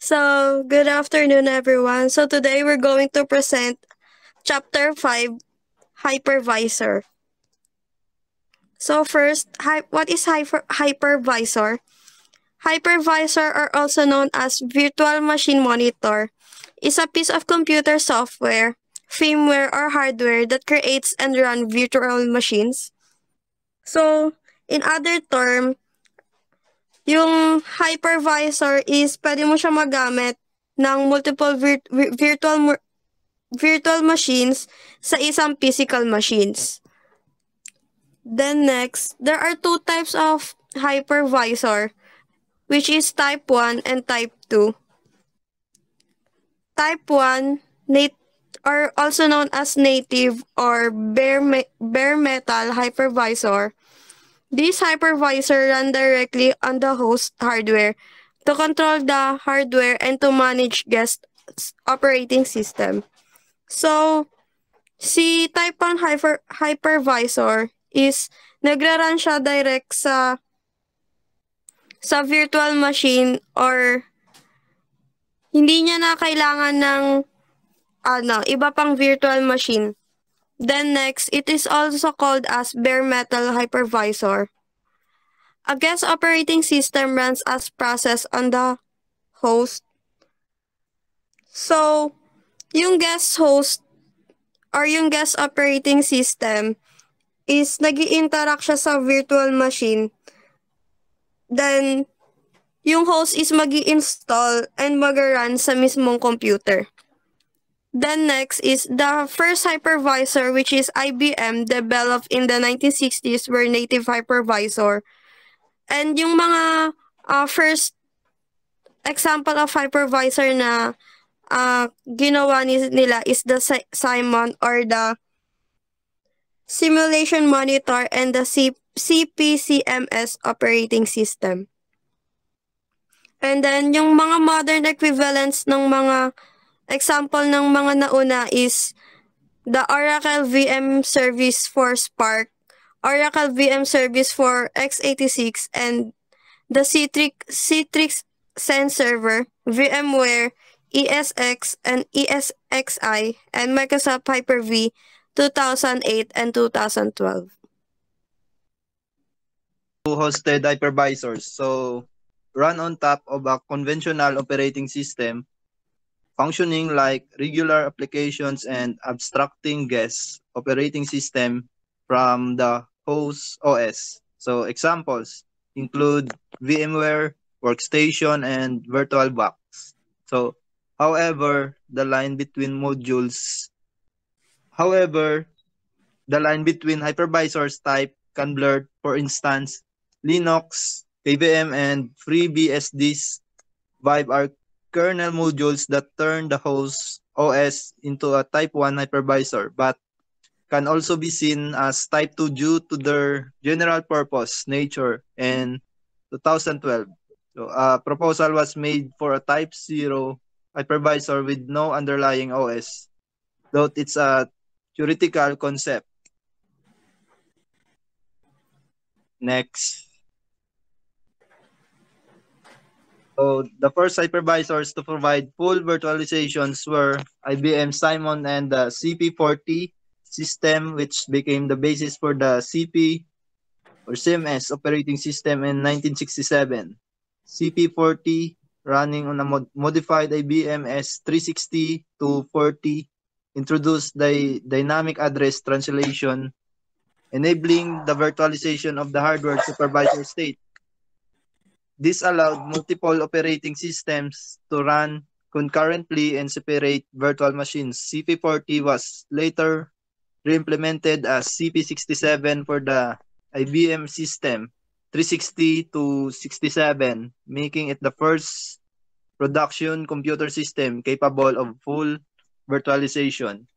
Good afternoon, everyone. So, today we're going to present Chapter 5, Hypervisor. So, first, what is hypervisor? Hypervisor, or also known as Virtual Machine Monitor, is a piece of computer software, firmware, or hardware that creates and runs virtual machines. So, in other term, yung hypervisor is pwede mo siya magamit ng multiple virtual machines sa isang physical machines. Then next, there are two types of hypervisor, which is type 1 and type 2. Type 1, or also known as native or bare metal hypervisor. This hypervisor run directly on the host hardware to control the hardware and to manage guest operating system. So, si type 1 hypervisor is nagra-run siya direct sa virtual machine, or hindi niya na kailangan ng iba pang virtual machine. Then next, it is also called as bare metal hypervisor. A guest operating system runs as process on the host. So, yung guest host or yung guest operating system is nag-i-interact siya sa virtual machine. Then, yung host is mag-i-install and mag-run sa mismong computer. Then next is the first hypervisor, which is IBM, developed in the 1960s, were native hypervisor. And yung mga first example of hypervisor na ginawa nila is the Simon, or the Simulation Monitor, and the CPCMS operating system. And then, yung mga modern equivalents ng mga example ng mga nauna is the Oracle VM service for SPARC, Oracle VM service for x86, and the Citrix Sense Server, VMware, ESX, and ESXi, and Microsoft Hyper-V 2008 and 2012. Hosted hypervisors. So, run on top of a conventional operating system, functioning like regular applications and abstracting guest operating system from the host OS. So, examples include VMware, Workstation, and VirtualBox. So, however, the line between hypervisors type can blur. For instance, Linux, KVM, and FreeBSD's Vibe are kernel modules that turn the host OS into a type 1 hypervisor, but can also be seen as type 2 due to their general purpose nature. In 2012, so a proposal was made for a type 0 hypervisor with no underlying OS, though it's a theoretical concept. Next. So the first hypervisors to provide full virtualizations were IBM Simon and the CP40 system, which became the basis for the CP or CMS operating system in 1967. CP40 running on a modified IBM S360 to 40 introduced the dynamic address translation, enabling the virtualization of the hardware supervisor state. This allowed multiple operating systems to run concurrently and separate virtual machines. CP40 was later re-implemented as CP67 for the IBM system 360 to 67, making it the first production computer system capable of full virtualization.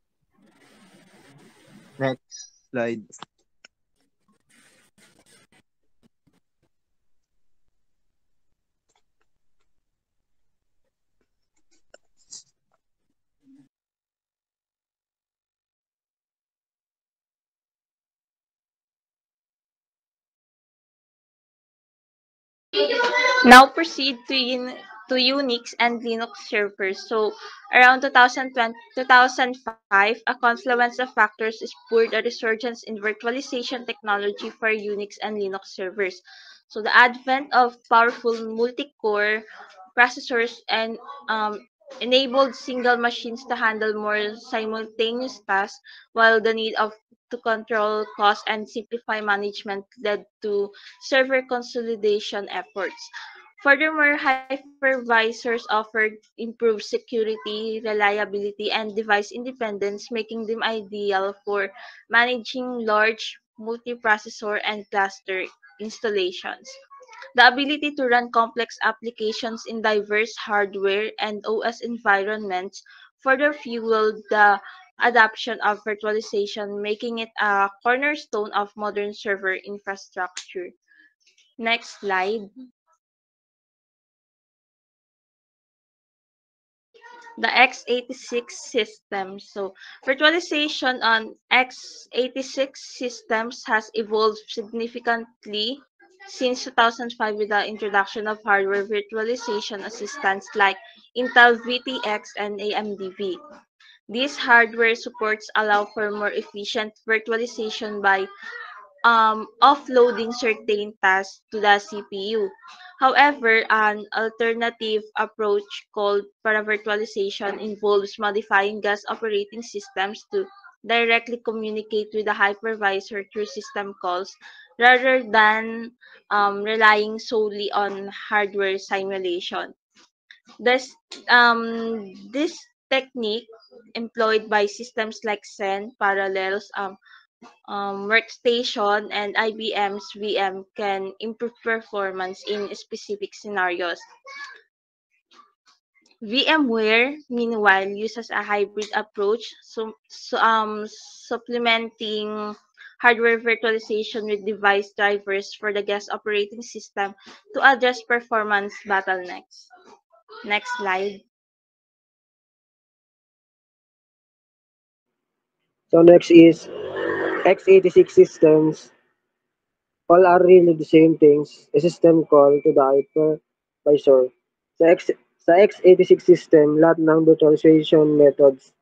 Next slide. Now proceed to to Unix and Linux servers. So around 2005, a confluence of factors spurred a resurgence in virtualization technology for Unix and Linux servers. So the advent of powerful multi-core processors and enabled single machines to handle more simultaneous tasks, while the need of to control cost and simplify management led to server consolidation efforts. Furthermore, hypervisors offered improved security, reliability, and device independence, making them ideal for managing large multiprocessor and cluster installations. The ability to run complex applications in diverse hardware and OS environments further fueled the adoption of virtualization, making it a cornerstone of modern server infrastructure. Next slide. The x86 system. So, virtualization on x86 systems has evolved significantly since 2005 with the introduction of hardware virtualization assistants like Intel VTX and AMD. These hardware supports allow for more efficient virtualization by offloading certain tasks to the CPU. However, an alternative approach called paravirtualization involves modifying GAS operating systems to directly communicate with the hypervisor through system calls rather than relying solely on hardware simulation. This, this technique employed by systems like Xen, Parallels, Workstation, and IBM's VM can improve performance in specific scenarios. VMware, meanwhile, uses a hybrid approach, supplementing hardware virtualization with device drivers for the guest operating system to address performance bottlenecks. Next slide. So next is x86 systems. All are really the same things. A system call to the hypervisor. Sa, X, sa x86 system, lahat ng virtualization methods,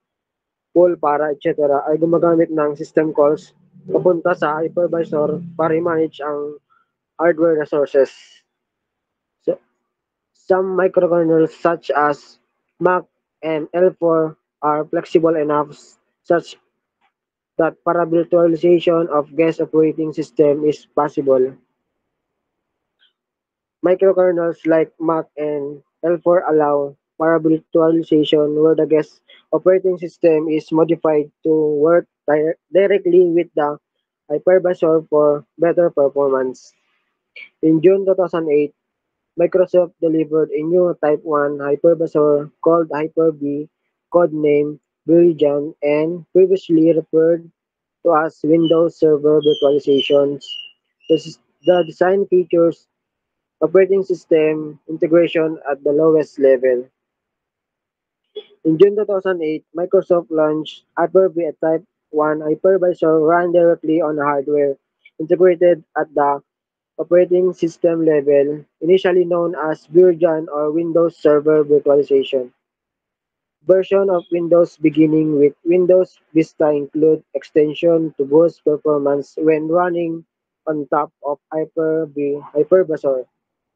pool, para, etc. ay gumagamit ng system calls papunta sa hypervisor para i-manage ang hardware resources. So, some microkernels such as Mac and L4 are flexible enough such that para-virtualization of guest operating system is possible. Microkernels like Mac and L4 allow para-virtualization where the guest operating system is modified to work directly with the hypervisor for better performance. In June 2008, Microsoft delivered a new Type 1 hypervisor called Hyper-V, codenamed Viridian, and previously referred to as Windows Server Virtualization. The design features operating system integration at the lowest level. In June 2008, Microsoft launched Hyper-V, a Type 1 hypervisor run directly on hardware integrated at the operating system level, initially known as Viridian or Windows Server Virtualization. Version of Windows beginning with Windows Vista include extension to boost performance when running on top of Hyper-V hypervisor.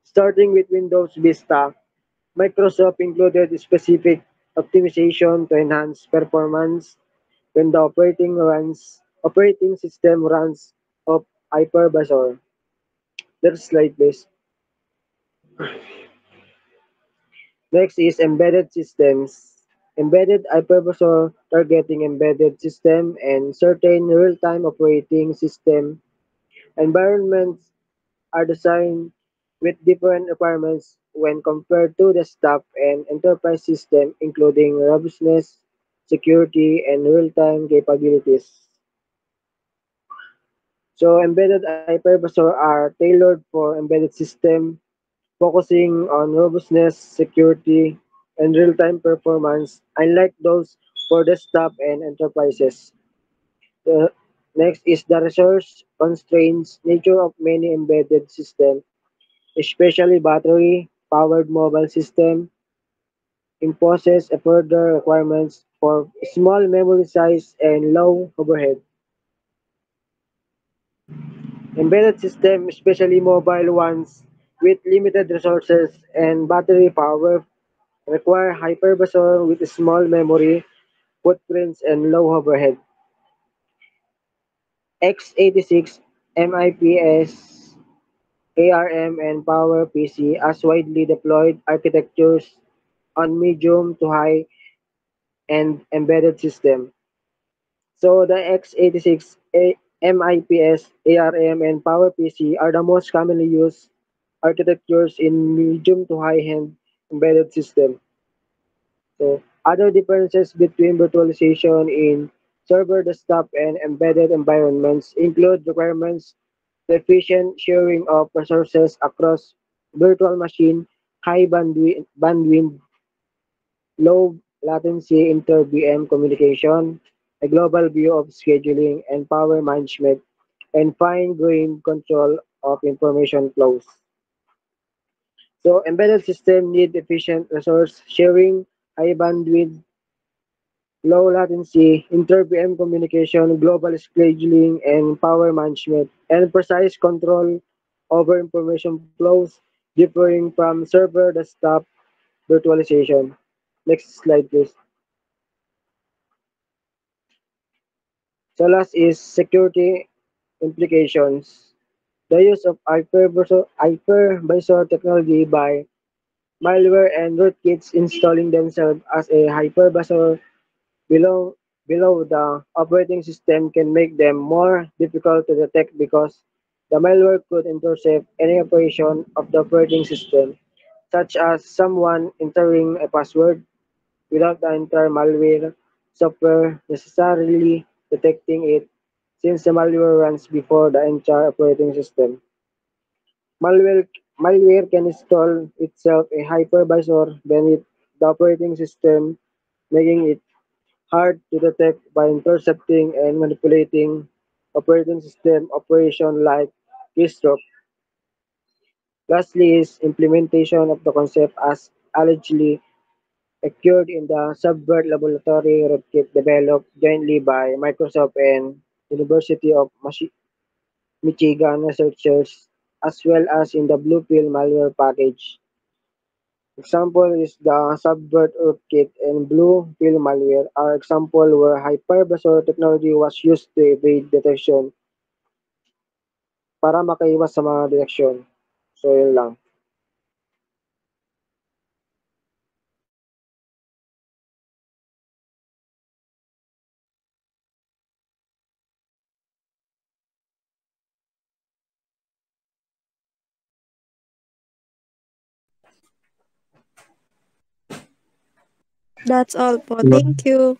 Starting with Windows Vista, Microsoft included specific optimization to enhance performance when the operating system runs off hypervisor. Next slide, please. Next is embedded systems. Embedded hypervisor targeting embedded system and certain real-time operating system environments are designed with different requirements when compared to desktop and enterprise system, including robustness, security, and real-time capabilities. So embedded hypervisor are tailored for embedded system, focusing on robustness, security, and real-time performance, unlike those for desktop and enterprises. The next is the resource constraints nature of many embedded systems, especially battery, powered mobile system imposes a further requirements for small memory size and low overhead. Embedded systems, especially mobile ones with limited resources and battery power, require hyperbusor with small memory footprints and low overhead. x86, MIPS, ARM, and PowerPC as widely deployed architectures on medium to high end embedded system. So the x86, MIPS, ARM, and PowerPC are the most commonly used architectures in medium to high-end embedded system. So other differences between virtualization in server desktop and embedded environments include requirements for efficient sharing of resources across virtual machine, high bandwidth, low latency inter-VM communication, a global view of scheduling and power management, and fine-grained control of information flows. So embedded system need efficient resource sharing, high bandwidth, low latency, inter-VM communication, global scheduling and power management, and precise control over information flows differing from server desktop virtualization. Next slide, please. So last is security implications. The use of hypervisor technology by malware and rootkits installing themselves as a hypervisor below below the operating system can make them more difficult to detect because the malware could intercept any operation of the operating system, such as someone entering a password without the entire malware software necessarily detecting it, since the malware runs before the entire operating system. Malware, malware can install itself a hypervisor beneath the operating system, making it hard to detect by intercepting and manipulating operating system operation like keystroke. Lastly is implementation of the concept as allegedly occurred in the Subvert Laboratory rootkit developed jointly by Microsoft and University of Michigan researchers, as well as in the Blue Pill malware package. Example is the Subvert rootkit and Blue Pill malware are example where hypervisor technology was used to evade detection para makaiwas sa mga deteksyon. So yun lang. That's all po. Thank you.